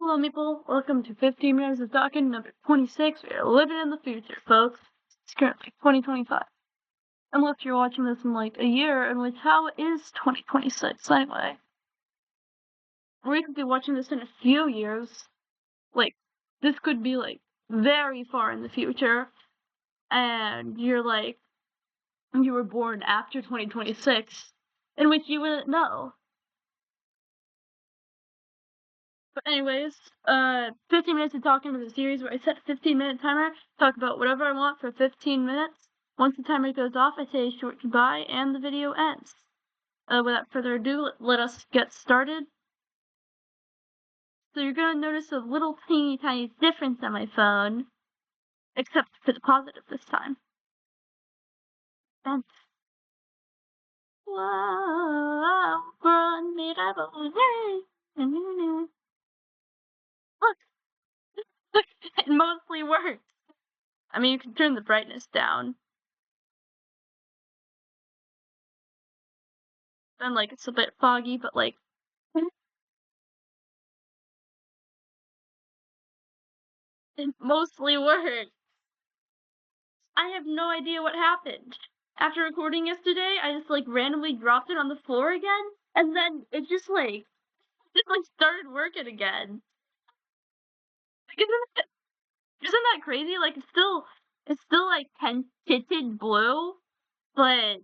Hello, people. Welcome to 15 Minutes of Talkin, number 26. We are living in the future, folks. It's currently 2025. Unless you're watching this in like a year, in which how is 2026 anyway? Or you could be watching this in a few years. Like, this could be like very far in the future, and you're like, you were born after 2026, in which you wouldn't know. But anyways, 15 minutes of talking with a series where I set a 15-minute timer, talk about whatever I want for 15 minutes. Once the timer goes off, I say a short goodbye, and the video ends. Without further ado, let us get started. So you're gonna notice a little tiny difference on my phone, except for the positive this time. Vent. Whoa, run me Look, look, it mostly works. I mean, you can turn the brightness down. Then, like, it's a bit foggy, but, like, it mostly worked. I have no idea what happened. After recording yesterday, I just, like, randomly dropped it on the floor again, and then it just, like, started working again. Like, isn't that crazy? Like, it's still, like, tinted blue, but,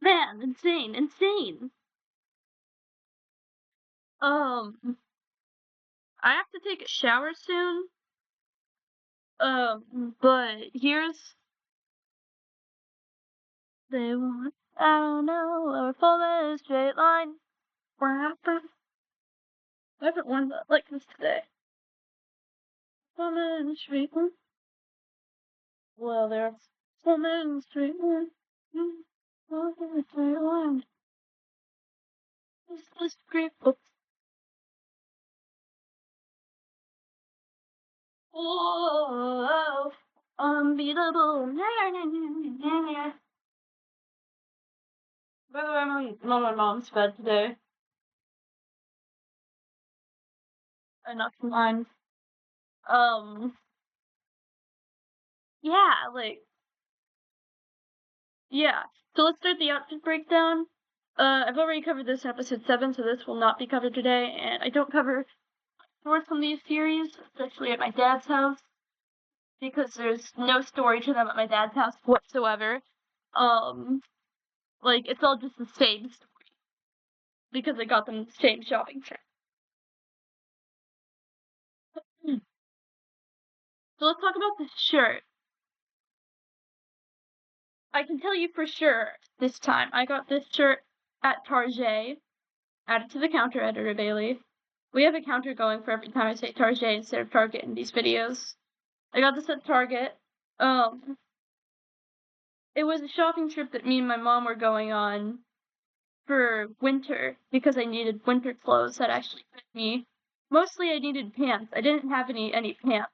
man, insane. I have to take a shower soon, but they want, I don't know, or follow a straight line. I haven't worn that like this today. Follow a straight line. Well, there's follow a straight line. Follow a straight line. It's the script book. Oh, unbeatable. By the way, I'm on my mom's bed today. I knocked mine. Yeah, like, yeah. So let's start the outfit breakdown. I've already covered this in episode 7, so this will not be covered today, and I don't cover stories from these series, especially at my dad's house, because there's no story to them at my dad's house whatsoever. Like, it's all just the same story, because I got them the same shopping trip. So let's talk about this shirt. I can tell you for sure this time, I got this shirt at Target. Add it to the counter, Editor Bailey. We have a counter going for every time I say Target instead of Target in these videos. I got this at Target. It was a shopping trip that me and my mom were going on for winter because I needed winter clothes that actually fit me. Mostly I needed pants. I didn't have any pants.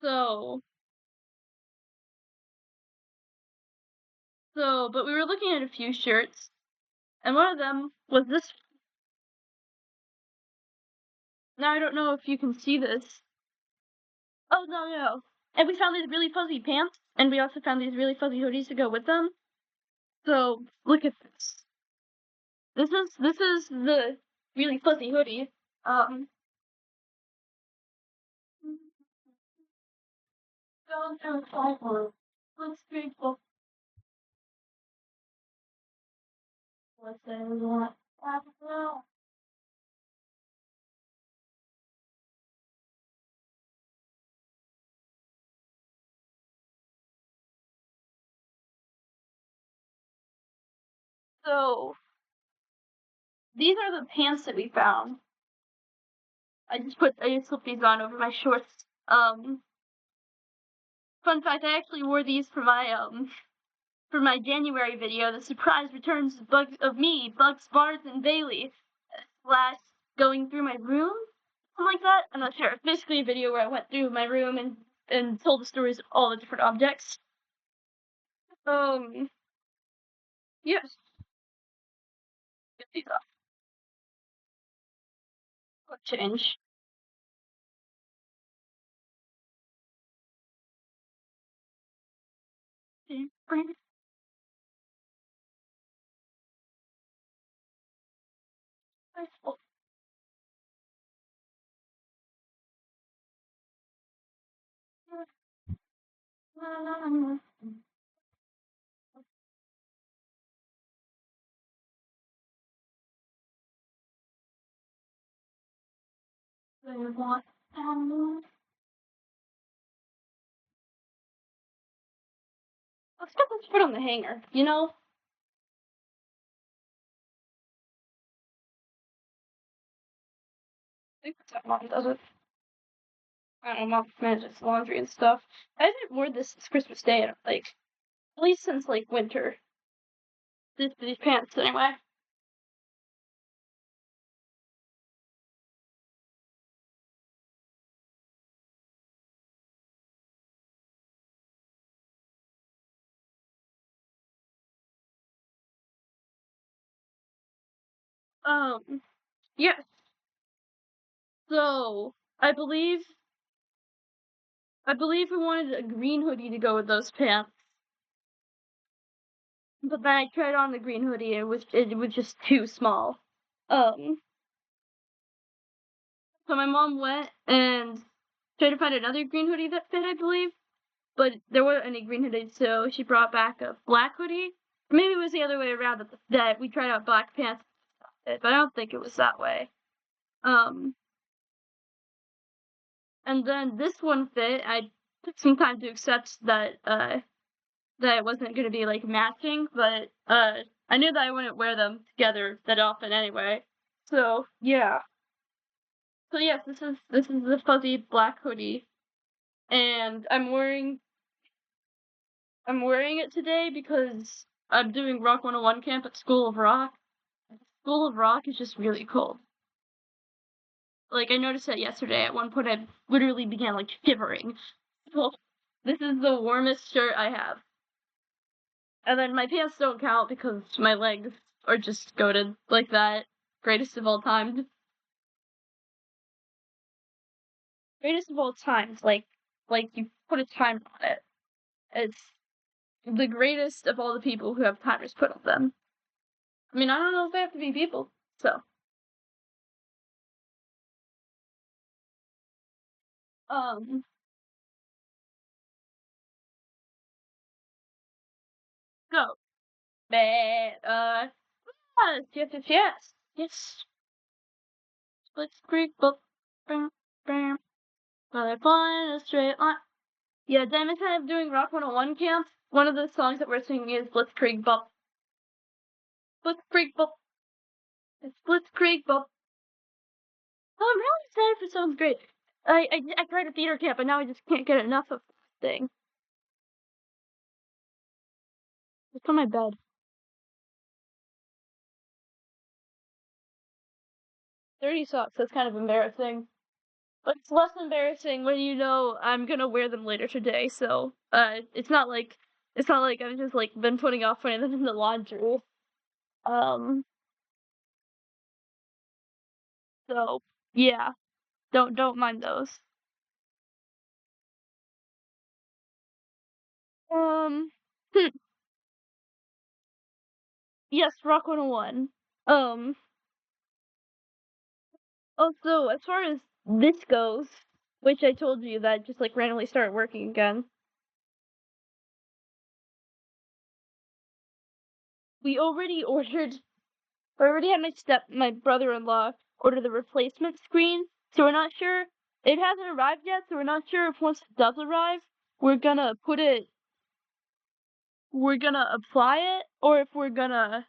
So, but we were looking at a few shirts, and one of them was this. Now I don't know if you can see this. Oh, no. And we found these really fuzzy pants, and we also found these really fuzzy hoodies to go with them. So, look at this. This is the really fuzzy hoodie. Going through a cycle. Looks grateful. Let's say we want now. So, these are the pants that we found. I just slipped these on over my shorts. Fun fact, I actually wore these for my January video, the surprise returns of Bugs, Bars, and Bailey, / going through my room, something like that. I'm not sure. It's basically a video where I went through my room and told the stories of all the different objects. Yes. Get these off. What change? Bring it. They want let's get this put on the hanger, you know? I think that's how mom does it. I don't know, mom manages laundry and stuff. I haven't worn this since Christmas Day, like, at least since, like, winter. These pants, anyway. Yes. So, I believe we wanted a green hoodie to go with those pants. But then I tried on the green hoodie and it was just too small. Um, so my mom went and tried to find another green hoodie that fit, I believe, but there weren't any green hoodies, so she brought back a black hoodie. Maybe it was the other way around that we tried out black pants, but I don't think it was that way. Um, and then this one fit. I took some time to accept that it wasn't gonna be like matching, but I knew that I wouldn't wear them together that often anyway. So yeah. So yes, this is the fuzzy black hoodie, and I'm wearing it today because I'm doing Rock 101 camp at School of Rock. School of Rock is just really cold. Like I noticed that yesterday. At one point, I literally began like shivering. So this is the warmest shirt I have. And then my pants don't count because my legs are just goated like that. Greatest of all time. Greatest of all times. Like you put a timer on it. It's the greatest of all the people who have timers put on them. I mean, I don't know if they have to be people. So, um, go. But, yes. Let's creek, book, bam, bam. Well, I fly in a straight line. Yeah, Diamond kind of doing Rock 101 camp. One of the songs that we're singing is Blitzkrieg Bop. Blitzkrieg Bop. It's Blitzkrieg Bop. Oh, I'm really excited for Sounds Great. I tried a theater camp, and now I just can't get enough of this thing. It's on my bed. 30 socks, that's kind of embarrassing. But it's less embarrassing when you know I'm gonna wear them later today, so, it's not like I've just, like, been putting off putting them in the laundry. Um, so, yeah, don't mind those. Um, hmm, yes, Rock 101. Um, Also, as far as this goes, which I told you that just, like, randomly started working again, we already ordered I already had my brother-in-law order the replacement screen, so we're not sure. It hasn't arrived yet, so we're not sure if once it does arrive, we're gonna we're gonna apply it, or if we're gonna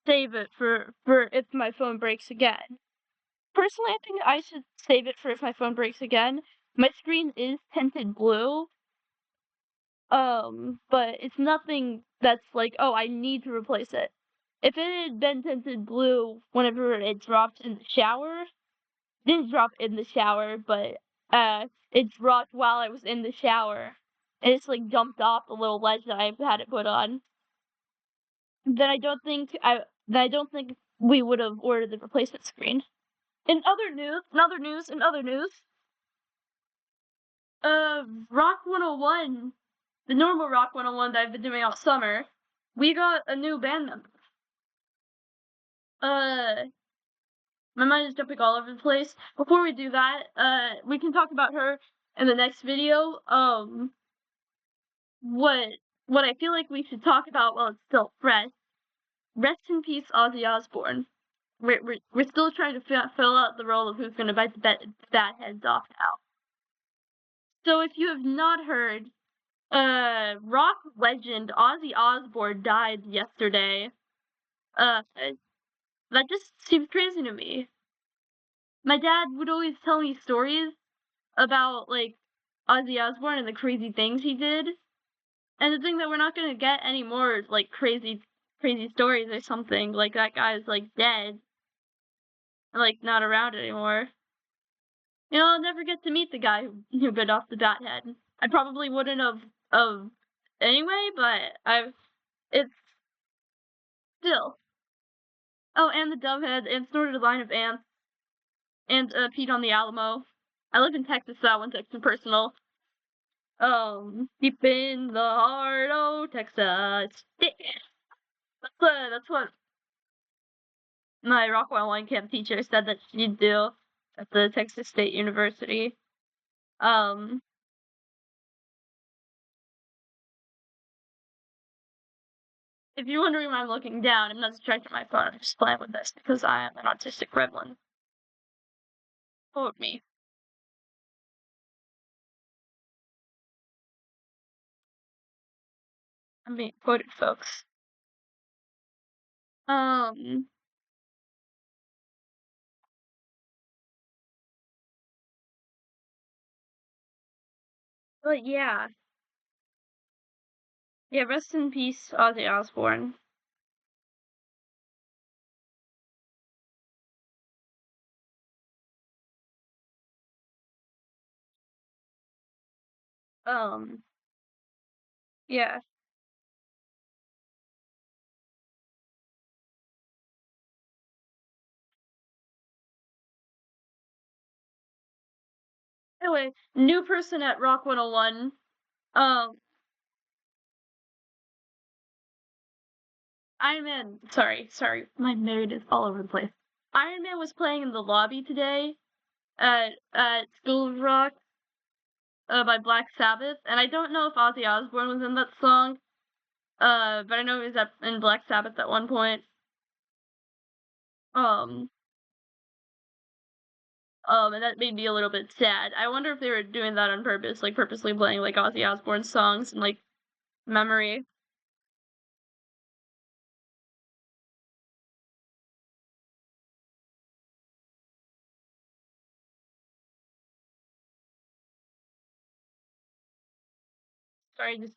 save it for if my phone breaks again. Personally, I think I should save it for if my phone breaks again. My screen is tinted blue, but it's nothing that's like, oh, I need to replace it. If it had been tinted blue whenever it dropped in the shower, didn't drop in the shower, but it dropped while I was in the shower, and it's like jumped off the little ledge that I had it put on. then I don't think we would have ordered the replacement screen. In other news, Rock 101, the normal Rock 101 that I've been doing all summer, we got a new band member. My mind is jumping all over the place. Before we do that, we can talk about her in the next video. What I feel like we should talk about while it's still fresh. Rest in peace, Ozzy Osbourne. We're still trying to fill out the role of who's going to bite the bat heads off now. So if you have not heard, rock legend Ozzy Osbourne died yesterday. That just seems crazy to me. My dad would always tell me stories about, like, Ozzy Osbourne and the crazy things he did. And the thing that we're not gonna get anymore is, like, crazy stories or something. Like, that guy's, like, dead. And, like, not around anymore. You know, I'll never get to meet the guy who bit off the bat head. I probably wouldn't have anyway, but it's still. Oh, and the dove head, and snorted a line of ants, and peed on the Alamo. I live in Texas, so that one's extra personal. Deep in the heart of Texas. That's what my Rock 101 camp teacher said that she'd do at the Texas State University. If you're wondering why I'm looking down, I'm not distracting my phone. I'm just playing with this because I am an autistic gremlin. Quote me. I'm being quoted, folks. Um, but yeah. Yeah, rest in peace, Ozzy Osbourne. Um, yeah. Anyway, new person at Rock 101. Um, Iron Man. Sorry, my mood is all over the place. Iron Man was playing in the lobby today at School of Rock by Black Sabbath, and I don't know if Ozzy Osbourne was in that song. But I know he was in Black Sabbath at one point. Um, and that made me a little bit sad. I wonder if they were doing that on purpose, like purposely playing like Ozzy Osbourne songs in like memory. Sorry,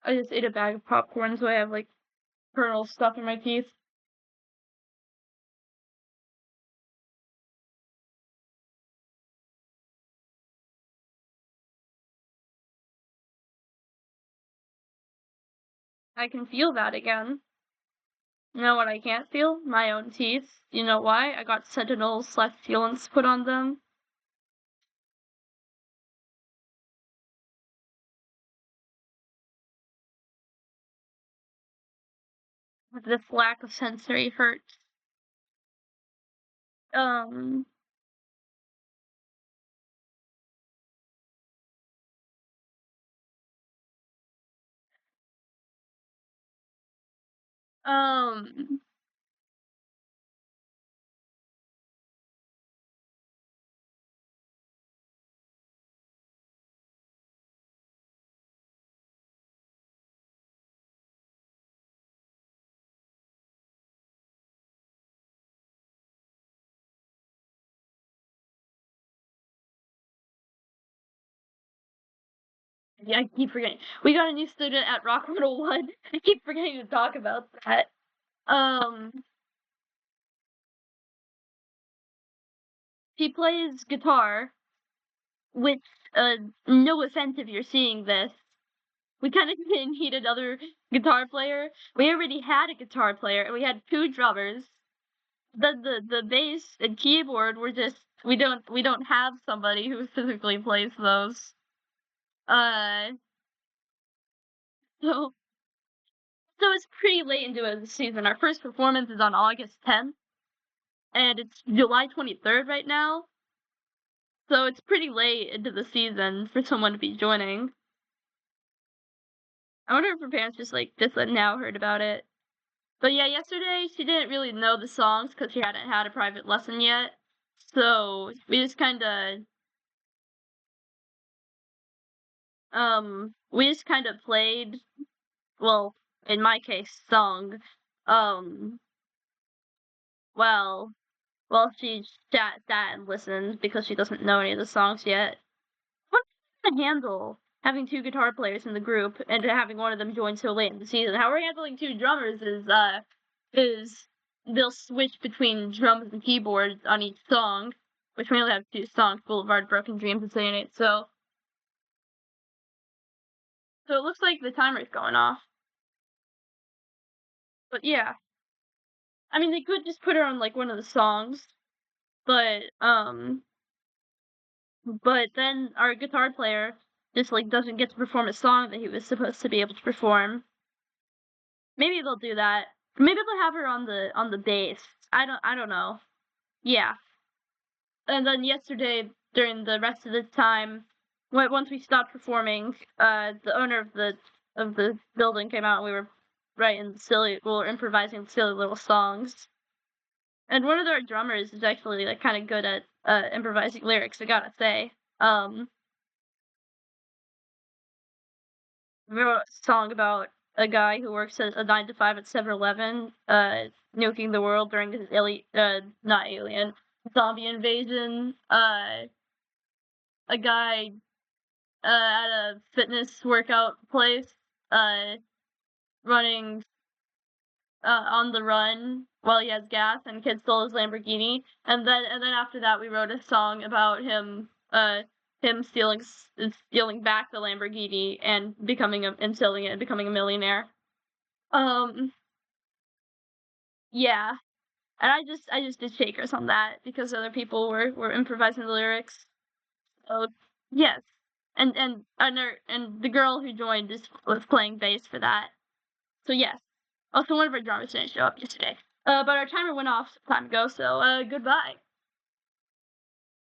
I just ate a bag of popcorn, so I have like kernel stuff in my teeth. I can feel that again. You know what I can't feel? My own teeth. You know why? I got Sentinel/slash sealants put on them. This lack of sensory hurts. Um, um, yeah, I keep forgetting. We got a new student at Rock 101. I keep forgetting to talk about that. He plays guitar, which, no offense if you're seeing this, we kinda didn't need another guitar player. We already had a guitar player, and we had 2 drummers. The bass and keyboard were just we don't have somebody who physically plays those. Uh, so so it's pretty late into the season. Our first performance is on August 10th, and it's July 23rd right now. So it's pretty late into the season for someone to be joining. I wonder if her parents just now heard about it. But yeah, yesterday she didn't really know the songs because she hadn't had a private lesson yet. So we just kinda played, well, in my case, sung, um, well well, she sat and listened because she doesn't know any of the songs yet. What to handle having 2 guitar players in the group and having one of them join so late in the season? How we're handling 2 drummers is they'll switch between drums and keyboards on each song, which we only have 2 songs, Boulevard, Broken Dreams, and Saying It, so it looks like the timer's going off. But yeah, I mean, they could just put her on, like, one of the songs, but, but then our guitar player just, like, doesn't get to perform a song that he was supposed to be able to perform. Maybe they'll do that. Maybe they'll have her on the bass. I don't know. Yeah. And then yesterday, during the rest of the time, once we stopped performing, the owner of the building came out, and we were writing improvising silly little songs. And one of our drummers is actually, like, kinda good at, improvising lyrics, I gotta say. We wrote a song about a guy who works at a 9 to 5 at 7-Eleven, nuking the world during his not alien, zombie invasion. A guy, at a fitness workout place, uh, running, on the run while he has gas and kid stole his Lamborghini. And then after that, we wrote a song about him stealing back the Lamborghini and selling it and becoming a millionaire. Um, yeah, and I just did shakers on that because other people were improvising the lyrics. So yes, and the girl who joined just was playing bass for that. So yes. Also, one of our drummers didn't show up yesterday. But our timer went off some time ago, so goodbye.